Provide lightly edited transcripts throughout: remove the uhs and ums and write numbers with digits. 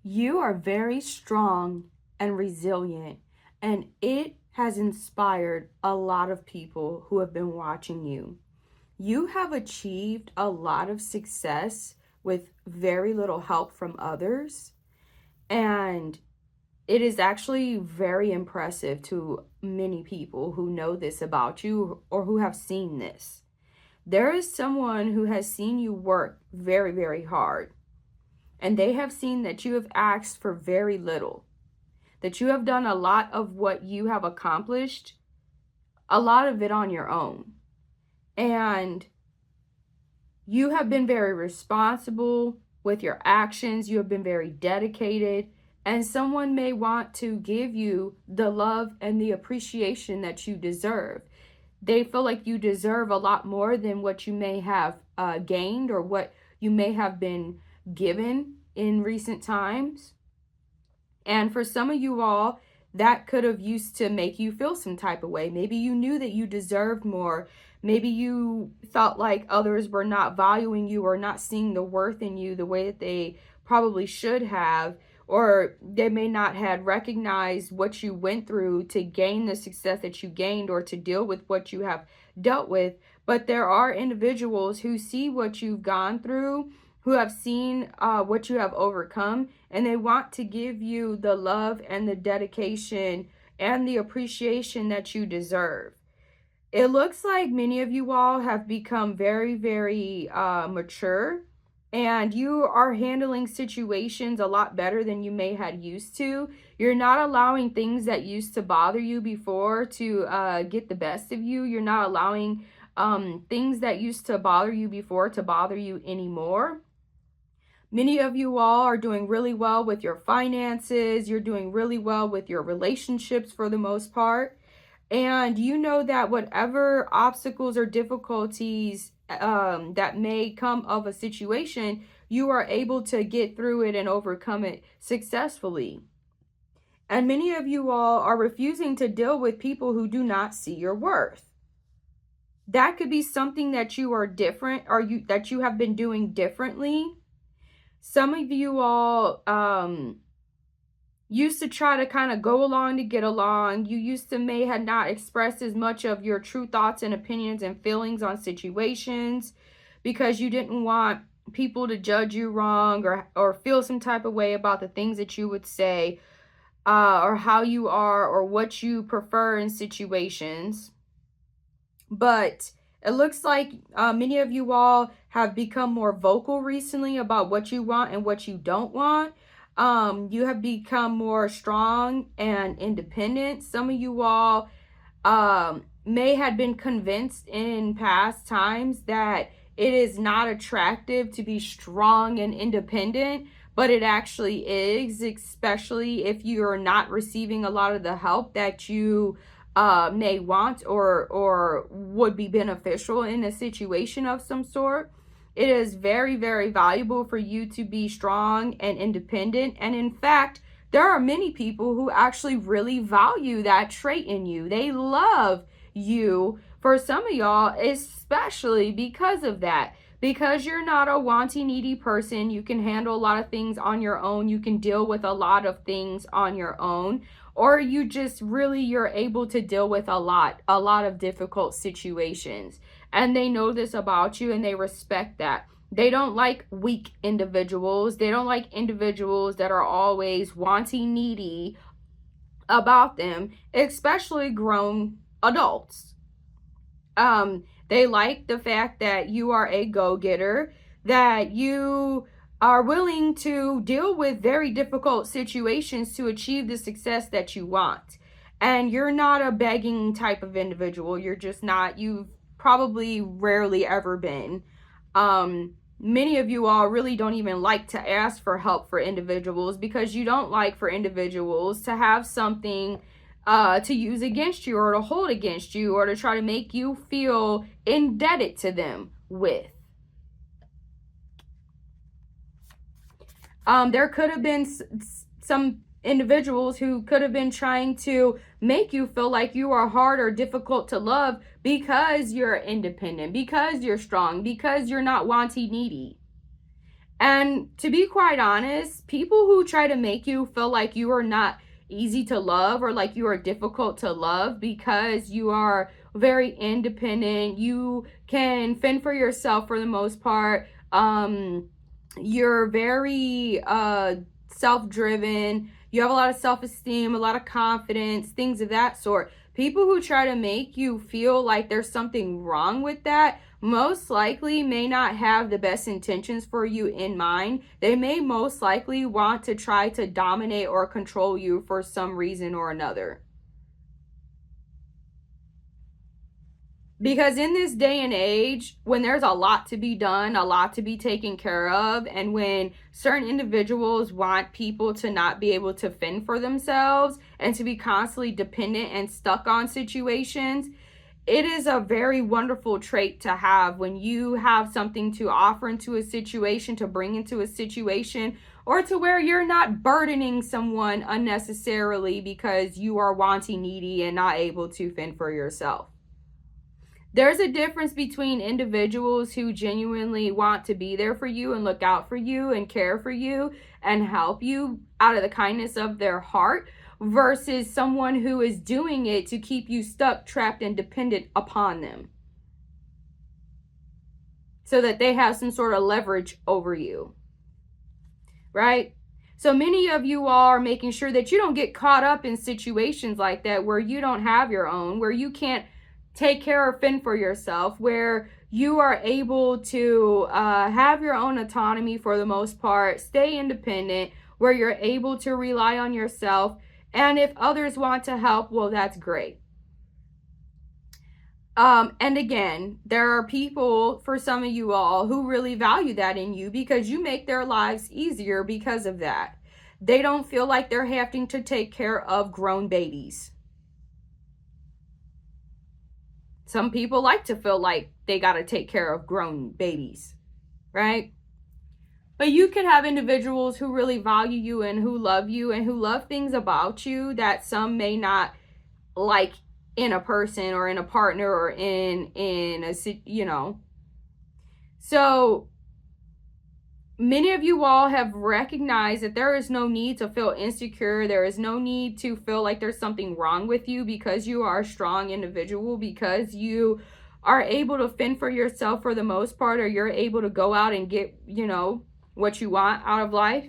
You are very strong and resilient, and it has inspired a lot of people who have been watching you. You have achieved a lot of success with very little help from others, and it is actually very impressive to many people who know this about you or who have seen this. There is someone who has seen you work very, very hard, and they have seen that you have asked for very little, that you have done a lot of what you have accomplished, a lot of it on your own. And you have been very responsible with your actions. You have been very dedicated. And someone may want to give you the love and the appreciation that you deserve. They feel like you deserve a lot more than what you may have gained or what you may have been given in recent times. And for some of you all, that could have used to make you feel some type of way. Maybe you knew that you deserved more. Maybe you felt like others were not valuing you or not seeing the worth in you the way that they probably should have, or they may not have recognized what you went through to gain the success that you gained or to deal with what you have dealt with. But there are individuals who see what you've gone through, who have seen what you have overcome, and they want to give you the love and the dedication and the appreciation that you deserve. It looks like many of you all have become very, very mature, and you are handling situations a lot better than you may have used to. You're not allowing things that used to bother you before to get the best of you. You're not allowing things that used to bother you before to bother you anymore. Many of you all are doing really well with your finances. You're doing really well with your relationships for the most part. And you know that whatever obstacles or difficulties that may come of a situation, you are able to get through it and overcome it successfully. And many of you all are refusing to deal with people who do not see your worth. That could be something that you are different or that you have been doing differently. Some of you all used to try to kind of go along to get along. You used to may have not expressed as much of your true thoughts and opinions and feelings on situations because you didn't want people to judge you wrong or feel some type of way about the things that you would say or how you are or what you prefer in situations. But it looks like many of you all have become more vocal recently about what you want and what you don't want. You have become more strong and independent. Some of you all may have been convinced in past times that it is not attractive to be strong and independent, but it actually is, especially if you're not receiving a lot of the help that you may want or would be beneficial in a situation of some sort. It is very, very valuable for you to be strong and independent. And in fact, there are many people who actually really value that trait in you. They love you. For some of y'all, especially because of that. Because you're not a wanty, needy person. You can handle a lot of things on your own. You can deal with a lot of things on your own. Or you just really, you're able to deal with a lot of difficult situations. And they know this about you and they respect that. They don't like weak individuals. They don't like individuals that are always wanting, needy about them, especially grown adults. They like the fact that you are a go-getter, that you are willing to deal with very difficult situations to achieve the success that you want. And you're not a begging type of individual. You're just not. You've probably rarely ever been. Many of you all really don't even like to ask for help for individuals because you don't like for individuals to have something to use against you or to hold against you or to try to make you feel indebted to them with. There could have been some individuals who could have been trying to make you feel like you are hard or difficult to love because you're independent, because you're strong, because you're not wanty, needy. And to be quite honest, people who try to make you feel like you are not easy to love or like you are difficult to love because you are very independent, you can fend for yourself for the most part, you're very self-driven, you have a lot of self-esteem, a lot of confidence, things of that sort. People who try to make you feel like there's something wrong with that most likely may not have the best intentions for you in mind. They may most likely want to try to dominate or control you for some reason or another. Because in this day and age, when there's a lot to be done, a lot to be taken care of, and when certain individuals want people to not be able to fend for themselves and to be constantly dependent and stuck on situations, it is a very wonderful trait to have when you have something to offer into a situation, to bring into a situation, or to where you're not burdening someone unnecessarily because you are wanting, needy, and not able to fend for yourself. There's a difference between individuals who genuinely want to be there for you and look out for you and care for you and help you out of the kindness of their heart versus someone who is doing it to keep you stuck, trapped, and dependent upon them so that they have some sort of leverage over you, right? So many of you are making sure that you don't get caught up in situations like that where you don't have your own, where you can't take care or fend for yourself, where you are able to have your own autonomy for the most part, stay independent, where you're able to rely on yourself. And if others want to help, well, that's great. And again, there are people, for some of you all, who really value that in you because you make their lives easier because of that. They don't feel like they're having to take care of grown babies. Some people like to feel like they got to take care of grown babies, right? But you can have individuals who really value you and who love things about you that some may not like in a person or in a partner or in a, you know. So many of you all have recognized that there is no need to feel insecure. There is no need to feel like there's something wrong with you because you are a strong individual, because you are able to fend for yourself for the most part, or you're able to go out and get, you know, what you want out of life.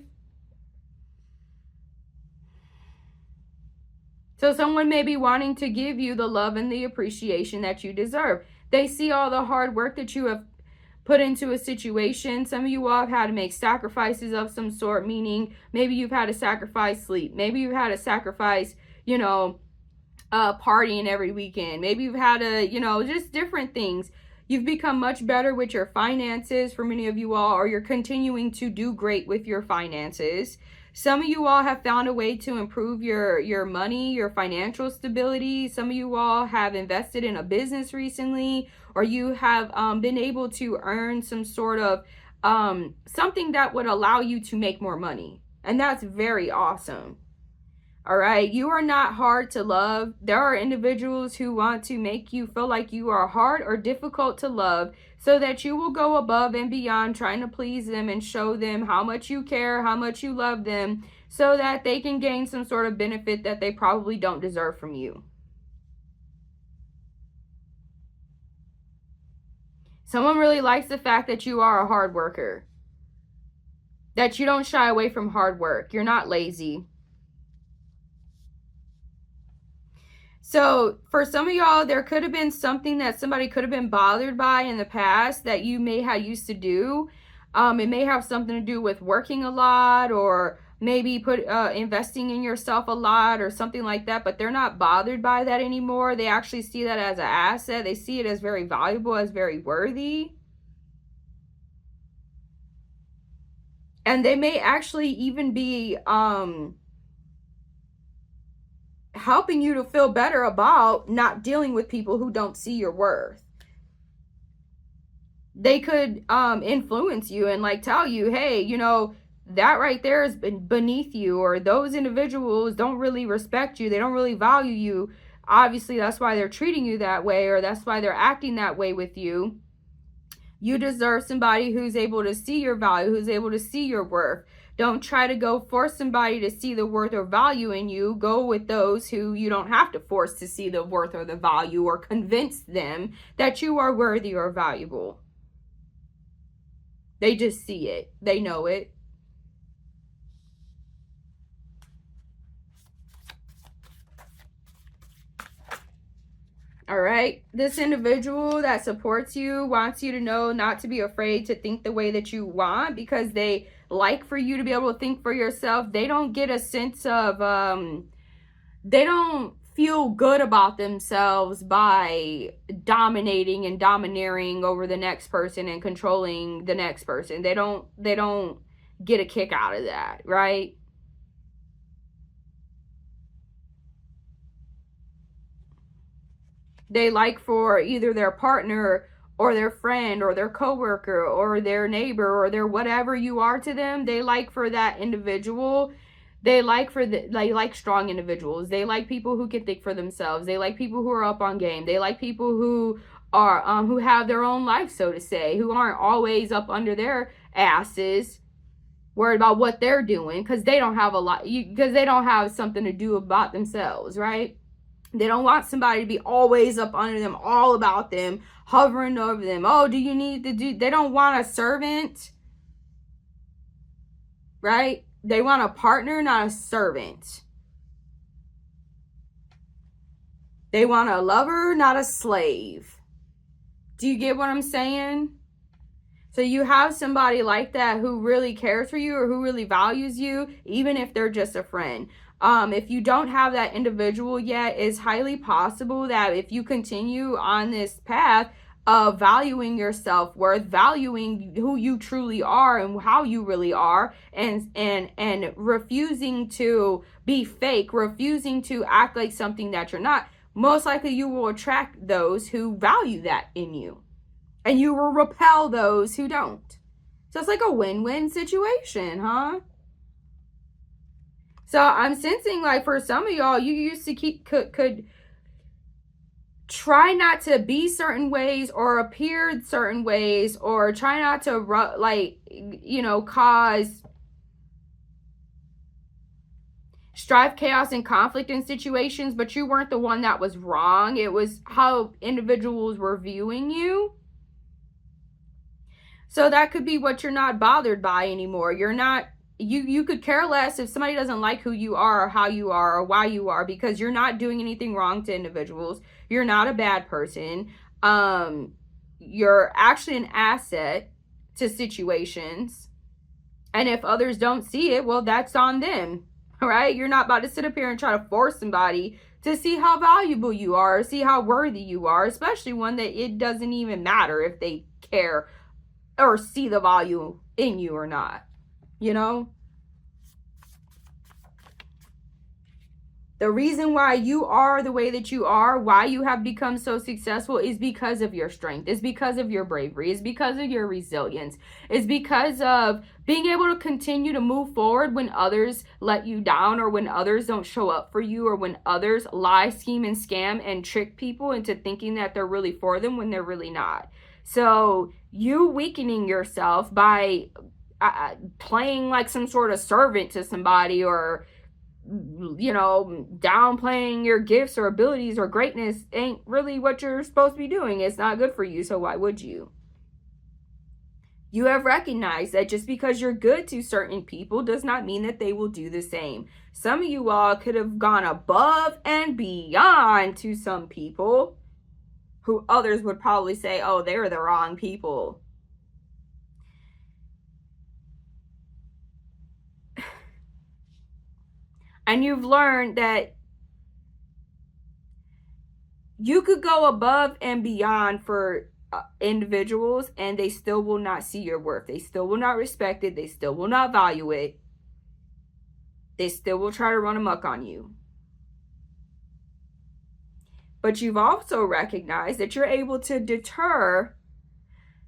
So someone may be wanting to give you the love and the appreciation that you deserve. They see all the hard work that you have put into a situation. Some of you all have had to make sacrifices of some sort, meaning maybe you've had to sacrifice sleep. Maybe you've had to sacrifice, you know, partying every weekend. Maybe you've had to, you know, just different things. You've become much better with your finances for many of you all, or you're continuing to do great with your finances. Some of you all have found a way to improve your money, your financial stability. Some of you all have invested in a business recently, or you have been able to earn some sort of something that would allow you to make more money. And that's very awesome. All right, you are not hard to love. There are individuals who want to make you feel like you are hard or difficult to love so that you will go above and beyond trying to please them and show them how much you care, how much you love them, so that they can gain some sort of benefit that they probably don't deserve from you. Someone really likes the fact that you are a hard worker, that you don't shy away from hard work. You're not lazy. So for some of y'all, there could have been something that somebody could have been bothered by in the past that you may have used to do. It may have something to do with working a lot, or maybe investing in yourself a lot or something like that, but they're not bothered by that anymore. They actually see that as an asset. They see it as very valuable, as very worthy. And they may actually even be helping you to feel better about not dealing with people who don't see your worth. They could influence you and like tell you, hey, you know, that right there is beneath you, or those individuals don't really respect you. They don't really value you. Obviously, that's why they're treating you that way, or that's why they're acting that way with you. You deserve somebody who's able to see your value, who's able to see your worth. Don't try to go force somebody to see the worth or value in you. Go with those who you don't have to force to see the worth or the value, or convince them that you are worthy or valuable. They just see it. They know it. All right. This individual that supports you wants you to know not to be afraid to think the way that you want, because they like for you to be able to think for yourself. They don't get a sense of, they don't feel good about themselves by dominating and domineering over the next person and controlling the next person. They don't get a kick out of that, right? They like for either their partner or their friend or their coworker or their neighbor or their whatever you are to them, they like for that individual. They like strong individuals. They like people who can think for themselves. They like people who are up on game. They like people who are who have their own life, so to say, who aren't always up under their asses worried about what they're doing, because they don't have a lot, because they don't have something to do about themselves, right? They don't want somebody to be always up under them, all about them, hovering over them. Oh, do you need to do? They don't want a servant, right? They want a partner, not a servant. They want a lover, not a slave. Do you get what I'm saying? So you have somebody like that who really cares for you or who really values you, even if they're just a friend. If you don't have that individual yet, it's highly possible that if you continue on this path of valuing your self-worth, valuing who you truly are and how you really are, and refusing to be fake, refusing to act like something that you're not, most likely you will attract those who value that in you, and you will repel those who don't. So it's like a win-win situation, huh? So I'm sensing like for some of y'all, you used to could try not to be certain ways or appear certain ways, or try not to cause strife, chaos, and conflict in situations, but you weren't the one that was wrong. It was how individuals were viewing you. So that could be what you're not bothered by anymore. You're not, you could care less if somebody doesn't like who you are or how you are or why you are, because you're not doing anything wrong to individuals. You're not a bad person. You're actually an asset to situations. And if others don't see it, well, that's on them, right? You're not about to sit up here and try to force somebody to see how valuable you are, or see how worthy you are, especially one that it doesn't even matter if they care or see the value in you or not, you know? The reason why you are the way that you are, why you have become so successful, is because of your strength. It's because of your bravery. It's because of your resilience. It's because of being able to continue to move forward when others let you down, or when others don't show up for you, or when others lie, scheme, and scam and trick people into thinking that they're really for them when they're really not. So you weakening yourself by playing like some sort of servant to somebody, or downplaying your gifts or abilities or greatness, ain't really what you're supposed to be doing. It's not good for you, so why would you? You have recognized that just because you're good to certain people does not mean that they will do the same. Some of you all could have gone above and beyond to some people who others would probably say, oh, they're the wrong people. And you've learned that you could go above and beyond for individuals, and they still will not see your worth. They still will not respect it. They still will not value it. They still will try to run amok on you. But you've also recognized that you're able to deter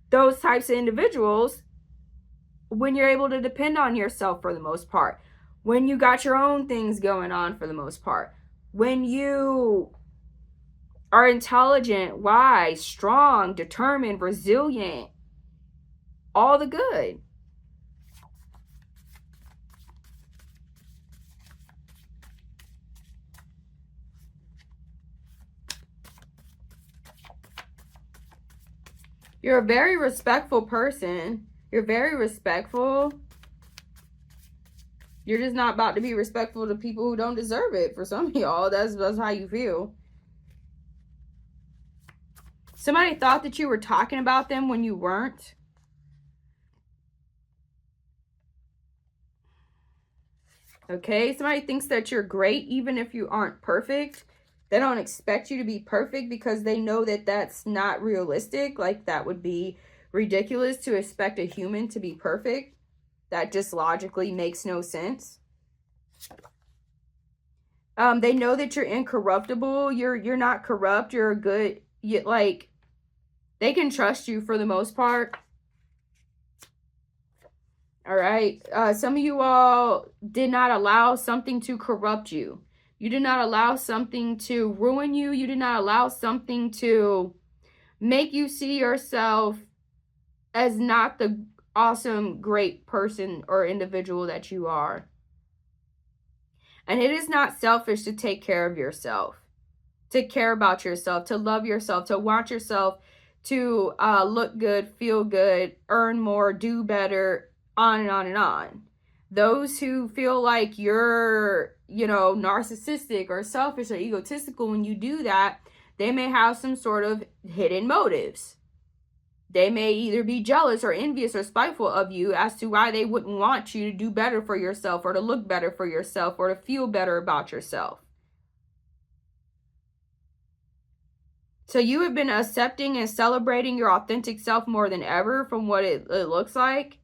those types of individuals when you're able to depend on yourself for the most part, when you got your own things going on for the most part, when you are intelligent, wise, strong, determined, resilient, all the good. You're a very respectful person. You're very respectful. You're just not about to be respectful to people who don't deserve it. For some of y'all, that's how you feel. Somebody thought that you were talking about them when you weren't. Okay, somebody thinks that you're great even if you aren't perfect. They don't expect you to be perfect because they know that that's not realistic. Like, that would be ridiculous to expect a human to be perfect. That just logically makes no sense. They know that you're incorruptible. You're not corrupt. You're a good, like, they can trust you for the most part. All right. Some of you all did not allow something to corrupt you. You did not allow something to ruin you. You did not allow something to make you see yourself as not the awesome, great person or individual that you are. And it is not selfish to take care of yourself, to care about yourself, to love yourself, to want yourself to look good, feel good, earn more, do better, on and on and on. Those who feel like you're, narcissistic or selfish or egotistical when you do that, they may have some sort of hidden motives. They may either be jealous or envious or spiteful of you as to why they wouldn't want you to do better for yourself or to look better for yourself or to feel better about yourself. So you have been accepting and celebrating your authentic self more than ever from what it looks like.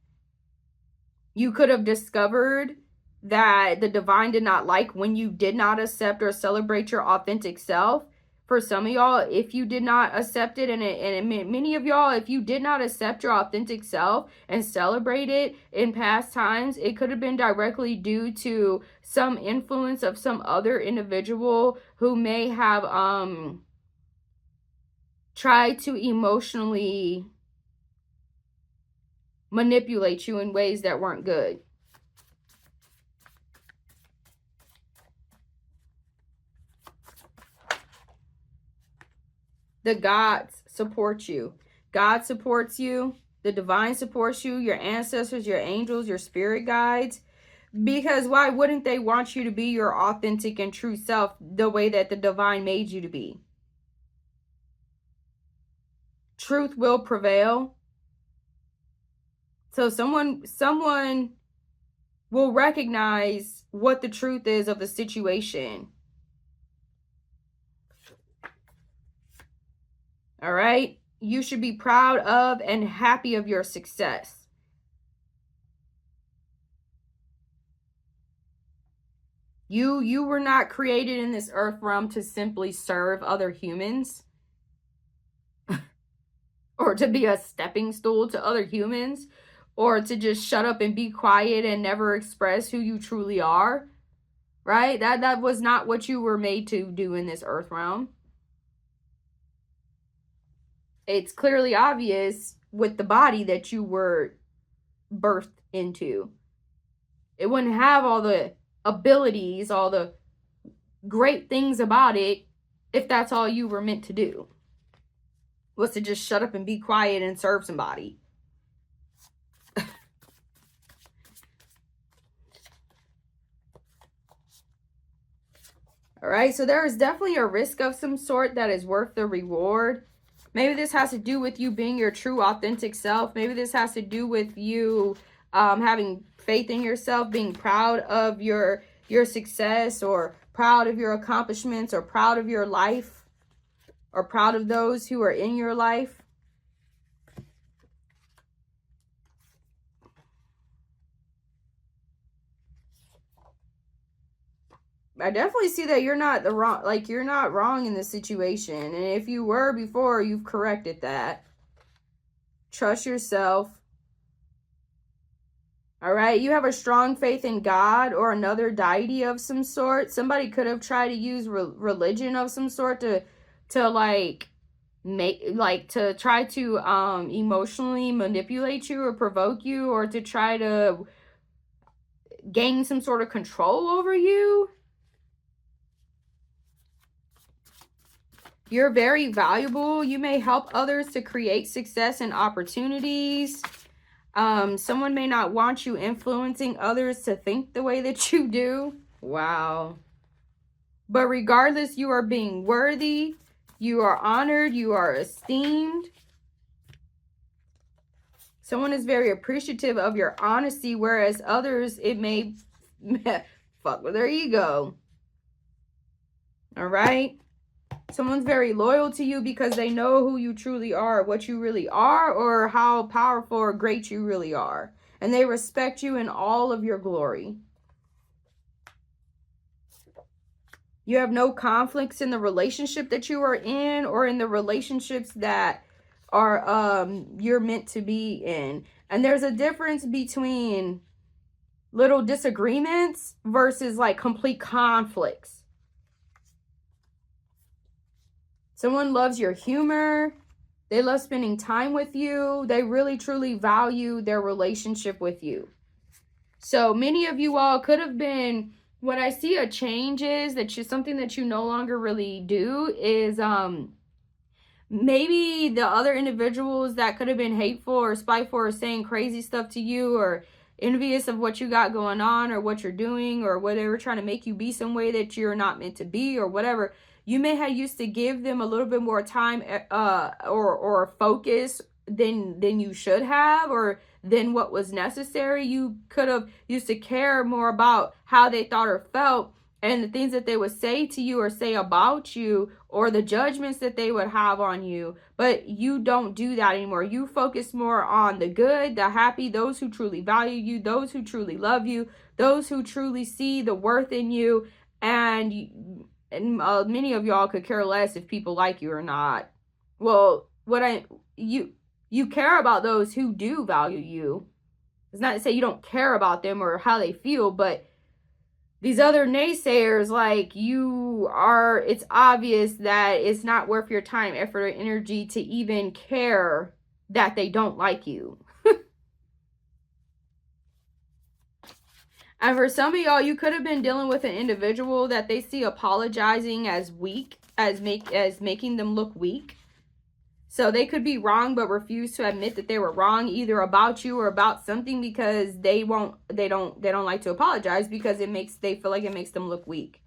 You could have discovered that the divine did not like when you did not accept or celebrate your authentic self. For some of y'all, if you did not accept it, and many of y'all, if you did not accept your authentic self and celebrate it in past times, it could have been directly due to some influence of some other individual who may have tried to emotionally manipulate you in ways that weren't good. The gods support you. God supports you. The divine supports you. Your ancestors, your angels, your spirit guides. Because why wouldn't they want you to be your authentic and true self the way that the divine made you to be? Truth will prevail. So someone will recognize what the truth is of the situation. All right? You should be proud of and happy of your success. You were not created in this earth realm to simply serve other humans or to be a stepping stool to other humans or to just shut up and be quiet and never express who you truly are. Right? That was not what you were made to do in this earth realm. It's clearly obvious with the body that you were birthed into. It wouldn't have all the abilities, all the great things about it if that's all you were meant to do, was to just shut up and be quiet and serve somebody. All right, so there is definitely a risk of some sort that is worth the reward. Maybe this has to do with you being your true authentic self. Maybe this has to do with you having faith in yourself, being proud of your success, or proud of your accomplishments, or proud of your life, or proud of those who are in your life. I definitely see that you're not you're not wrong in this situation. And if you were before, you've corrected that. Trust yourself. All right, you have a strong faith in God or another deity of some sort. Somebody could have tried to use religion of some sort to like to try to emotionally manipulate you or provoke you, or to try to gain some sort of control over you. You're very valuable. You may help others to create success and opportunities. Someone may not want you influencing others to think the way that you do. Wow. But regardless, you are being worthy. You are honored. You are esteemed. Someone is very appreciative of your honesty, whereas others, it may fuck with their ego. All right? Someone's very loyal to you because they know who you truly are, what you really are, or how powerful or great you really are. And they respect you in all of your glory. You have no conflicts in the relationship that you are in, or in the relationships that are you're meant to be in. And there's a difference between little disagreements versus like complete conflicts. Someone loves your humor. They love spending time with you. They really truly value their relationship with you. So many of you all could have been, what I see a change is that something that you no longer really do is maybe the other individuals that could have been hateful or spiteful or saying crazy stuff to you, or envious of what you got going on or what you're doing, or whatever, trying to make you be some way that you're not meant to be, or whatever. You may have used to give them a little bit more time or focus than you should have, or than what was necessary. You could have used to care more about how they thought or felt, and the things that they would say to you or say about you, or the judgments that they would have on you. But you don't do that anymore. You focus more on the good, the happy, those who truly value you, those who truly love you, those who truly see the worth in you. And many of y'all could care less if people like you or not. Well, you care about those who do value you. It's not to say you don't care about them or how they feel, but these other naysayers, like, it's obvious that it's not worth your time, effort, or energy to even care that they don't like you. And for some of y'all, you could have been dealing with an individual that they see apologizing as weak, as making them look weak. So they could be wrong, but refuse to admit that they were wrong, either about you or about something, because they don't like to apologize, because they feel like it makes them look weak.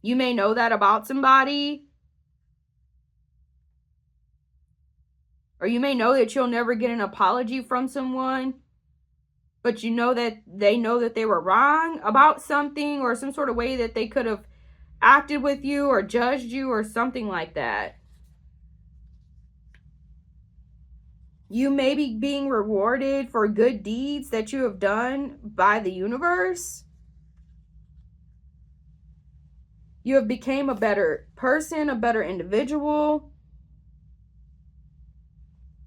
You may know that about somebody, or you may know that you'll never get an apology from someone, but you know that they know that they were wrong about something, or some sort of way that they could have acted with you or judged you or something like that. You may be being rewarded for good deeds that you have done by the universe. You have become a better person, a better individual.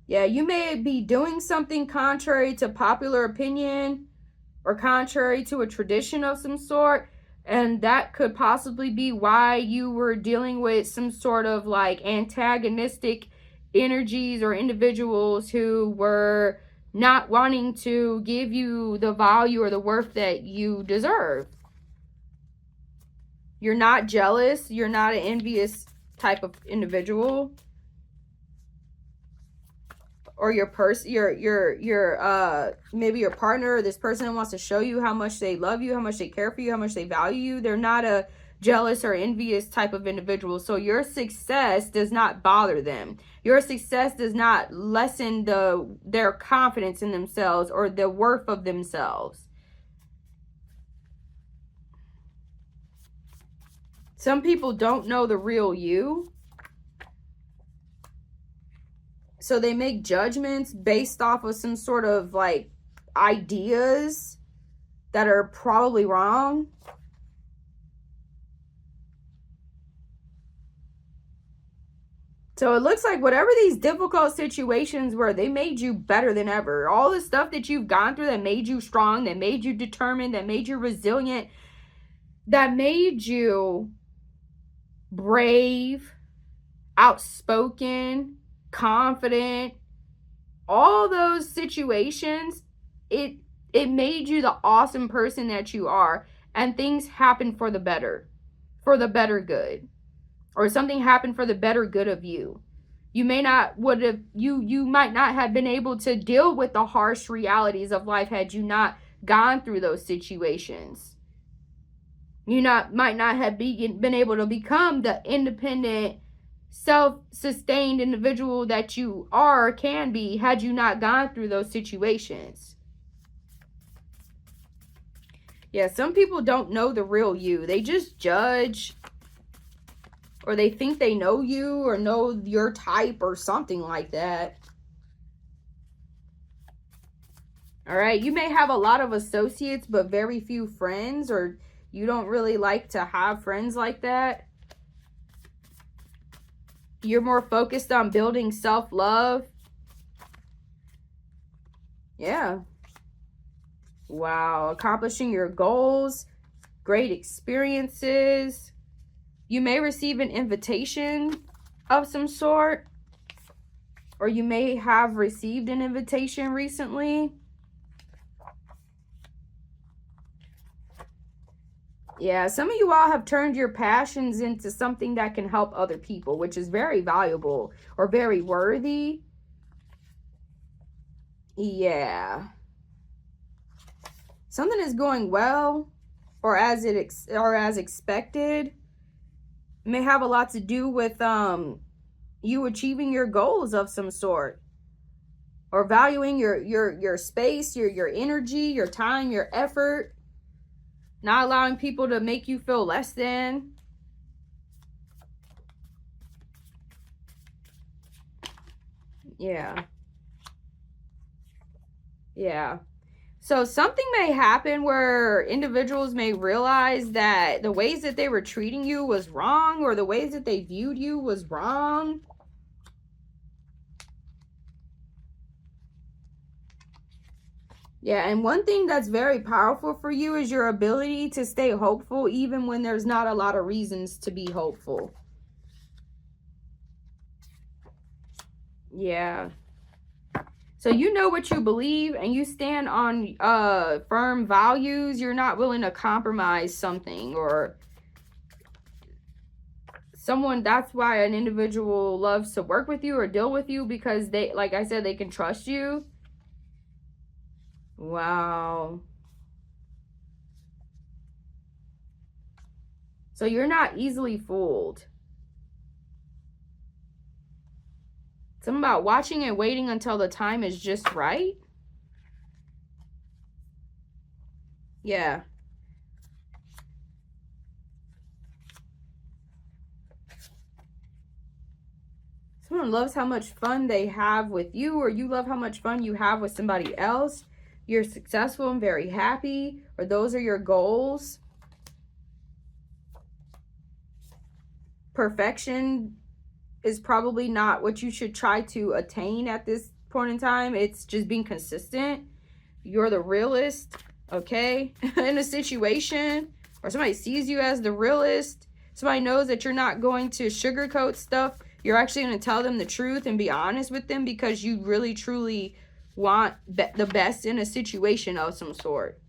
Yeah, you may be doing something contrary to popular opinion or contrary to a tradition of some sort. And that could possibly be why you were dealing with some sort of like antagonistic energies or individuals who were not wanting to give you the value or the worth that you deserve. You're not jealous. You're not an envious type of individual. Or maybe your partner, or this person wants to show you how much they love you, how much they care for you, how much they value you. They're not a jealous or envious type of individual. So your success does not bother them. Your success does not lessen their confidence in themselves or the worth of themselves. Some people don't know the real you. So they make judgments based off of some sort of like ideas that are probably wrong. So it looks like whatever these difficult situations were, they made you better than ever. All the stuff that you've gone through that made you strong, that made you determined, that made you resilient, that made you brave, outspoken, confident, all those situations, it made you the awesome person that you are, and things happen for the better good, or something happened for the better good of you. You may not would have you might not have been able to deal with the harsh realities of life had you not gone through those situations. You might not have been able to become the independent, self-sustained individual that you are or can be had you not gone through those situations. Yeah, some people don't know the real you. They just judge, or they think they know you or know your type or something like that. All right, you may have a lot of associates but very few friends, or you don't really like to have friends like that. You're more focused on building self-love. Yeah. Wow, accomplishing your goals, great experiences. You may receive an invitation of some sort, or you may have received an invitation recently. Yeah, some of you all have turned your passions into something that can help other people, which is very valuable or very worthy. Yeah. Something is going well, or as expected. It may have a lot to do with you achieving your goals of some sort, or valuing your space, your energy, your time, your effort. Not allowing people to make you feel less than. Yeah. Yeah. So something may happen where individuals may realize that the ways that they were treating you was wrong, or the ways that they viewed you was wrong. Yeah, and one thing that's very powerful for you is your ability to stay hopeful even when there's not a lot of reasons to be hopeful. Yeah. So you know what you believe, and you stand on firm values. You're not willing to compromise something or someone. That's why an individual loves to work with you or deal with you, because they, like I said, they can trust you. Wow. So you're not easily fooled. Something about watching and waiting until the time is just right. Yeah. Someone loves how much fun they have with you, or you love how much fun you have with somebody else. You're successful and very happy, or those are your goals. Perfection is probably not what you should try to attain at this point in time. It's just being consistent. You're the realist, okay? In a situation, or somebody sees you as the realist. Somebody knows that you're not going to sugarcoat stuff. You're actually going to tell them the truth and be honest with them, because you really truly want the best in a situation of some sort.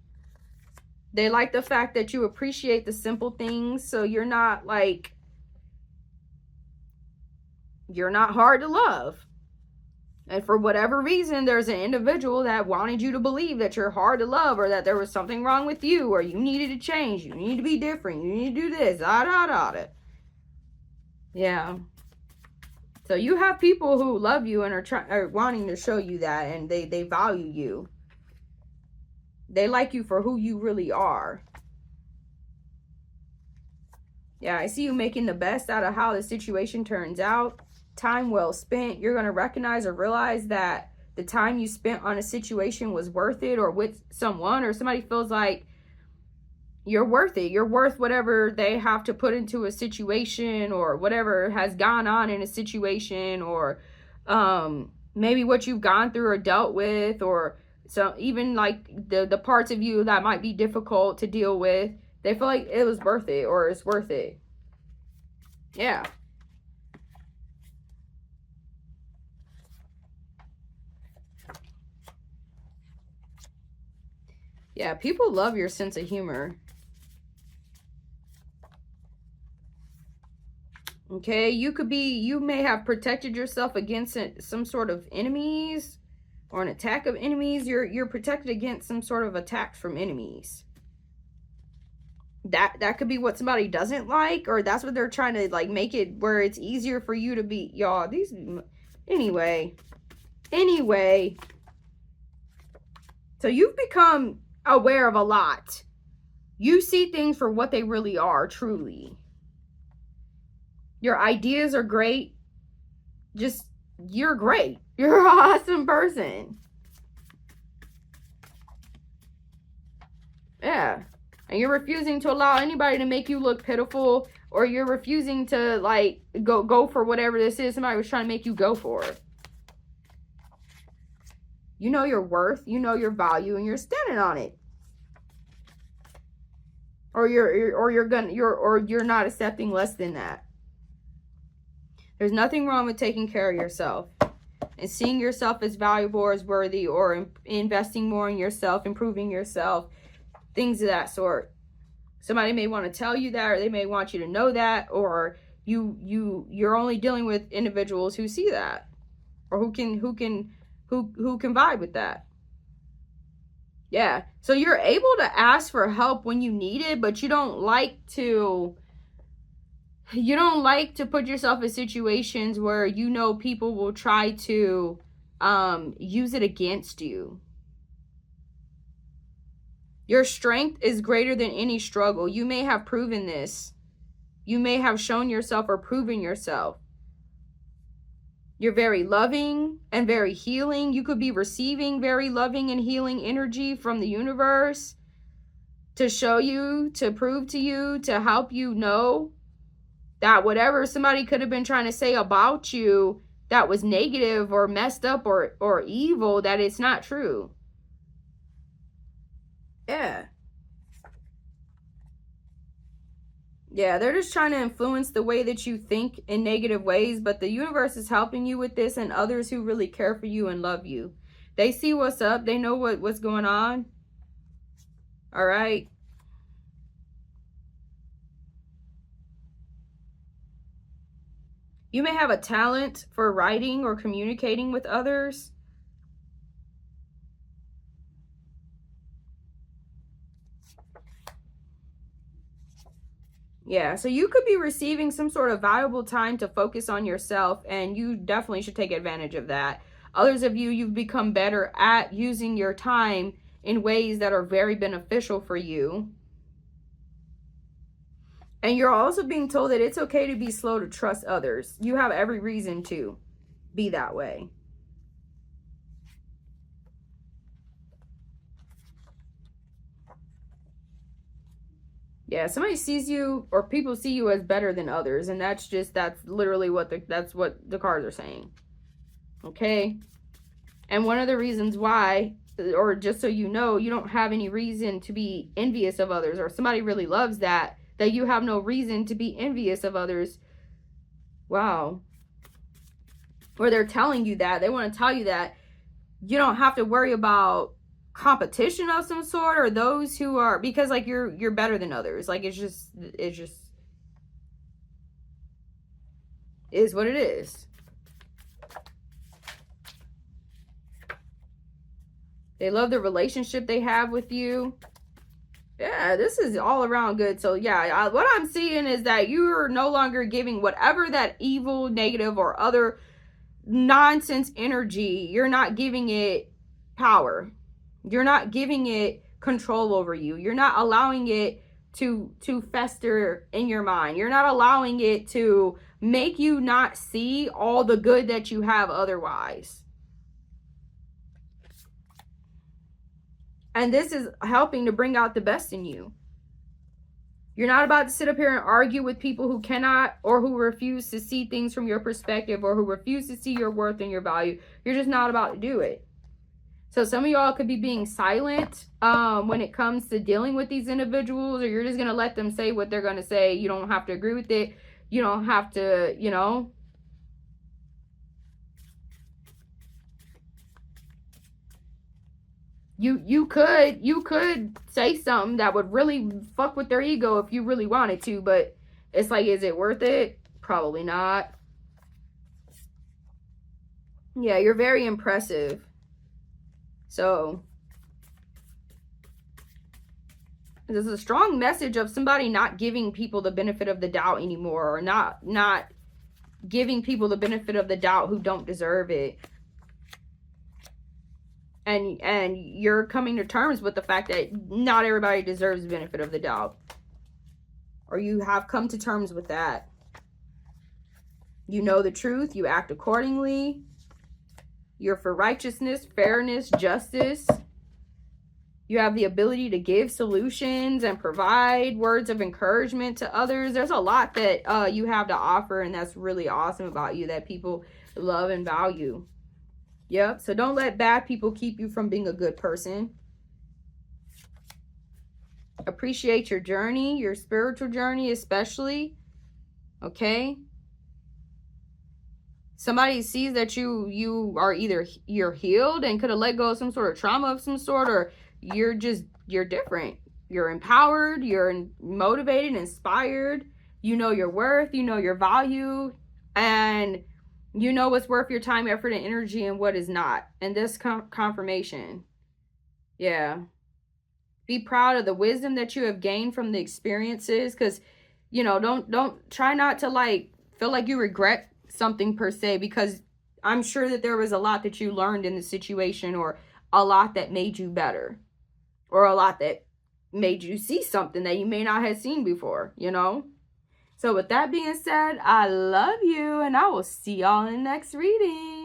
They like the fact that you appreciate the simple things, so you're not like, you're not hard to love. And for whatever reason, there's an individual that wanted you to believe that you're hard to love, or that there was something wrong with you, or you needed to change, you need to be different, you need to do this, Yeah. So you have people who love you and are wanting to show you that, and they value you. They like you for who you really are. Yeah, I see you making the best out of how the situation turns out. Time well spent. You're going to recognize or realize that the time you spent on a situation was worth it, or with someone, or somebody feels like you're worth it. You're worth whatever they have to put into a situation, or whatever has gone on in a situation, or maybe what you've gone through or dealt with, or so even like the parts of you that might be difficult to deal with. They feel like it was worth it, or it's worth it. Yeah. Yeah, people love your sense of humor. Okay, you may have protected yourself against some sort of enemies or an attack of enemies. You're protected against some sort of attack from enemies. That could be what somebody doesn't like, or that's what they're trying to like make it where it's easier for you to be. Y'all, these anyway. So you've become aware of a lot. You see things for what they really are, truly. Your ideas are great. Just, you're great. You're an awesome person. Yeah. And you're refusing to allow anybody to make you look pitiful, or you're refusing to like go for whatever this is somebody was trying to make you go for. You know your worth, you know your value, and you're standing on it. Or you're not accepting less than that. There's nothing wrong with taking care of yourself and seeing yourself as valuable or as worthy, or investing more in yourself, improving yourself, things of that sort. Somebody may want to tell you that, or they may want you to know that, or you're only dealing with individuals who see that, or who can vibe with that. Yeah. So you're able to ask for help when you need it, but you don't like to put yourself in situations where you know people will try to use it against you. Your strength is greater than any struggle. You may have proven this. You may have shown yourself or proven yourself. You're very loving and very healing. You could be receiving very loving and healing energy from the universe to show you, to prove to you, to help you know that whatever somebody could have been trying to say about you that was negative or messed up or evil, that it's not true. Yeah. Yeah, they're just trying to influence the way that you think in negative ways, but the universe is helping you with this, and others who really care for you and love you. They see what's up. They know what's going on. All right. You may have a talent for writing or communicating with others. Yeah, so you could be receiving some sort of valuable time to focus on yourself, and you definitely should take advantage of that. Others of you, you've become better at using your time in ways that are very beneficial for you. And you're also being told that it's okay to be slow to trust others. You have every reason to be that way. Yeah, somebody sees you, or people see you as better than others, and that's literally what the cards are saying. Okay? And one of the reasons why, or just so you know, you don't have any reason to be envious of others, or somebody really loves that you have no reason to be envious of others. Wow. Or they're telling you that, they want to tell you that you don't have to worry about competition of some sort, or those who are, because like you're better than others. Like it's just is what it is. They love the relationship they have with you. Yeah, this is all around good. So yeah, what I'm seeing is that you're no longer giving whatever that evil, negative, or other nonsense energy, you're not giving it power. You're not giving it control over you. You're not allowing it to fester in your mind. You're not allowing it to make you not see all the good that you have otherwise. And this is helping to bring out the best in you. You're not about to sit up here and argue with people who cannot, or who refuse to see things from your perspective, or who refuse to see your worth and your value. You're just not about to do it. So some of y'all could be being silent when it comes to dealing with these individuals, or you're just going to let them say what they're going to say. You don't have to agree with it. You don't have to, you know. You could say something that would really fuck with their ego if you really wanted to, but it's like, is it worth it? Probably not. Yeah, you're very impressive. So there's a strong message of somebody not giving people the benefit of the doubt anymore, or not giving people the benefit of the doubt who don't deserve it. And you're coming to terms with the fact that not everybody deserves the benefit of the doubt. Or you have come to terms with that. You know the truth, you act accordingly. You're for righteousness, fairness, justice. You have the ability to give solutions and provide words of encouragement to others. There's a lot that you have to offer, and that's really awesome about you that people love and value. Yep, so don't let bad people keep you from being a good person. Appreciate your journey, your spiritual journey especially. Okay? Somebody sees that you are either you're healed and could have let go of some sort of trauma of some sort, or you're different. You're empowered, you're motivated, inspired. You know your worth, you know your value, and you know what's worth your time, effort, and energy, and what is not. And this confirmation. Yeah. Be proud of the wisdom that you have gained from the experiences, because, you know, don't try not to like feel like you regret something per se, because I'm sure that there was a lot that you learned in the situation, or a lot that made you better, or a lot that made you see something that you may not have seen before, you know? So with that being said, I love you, and I will see y'all in the next reading.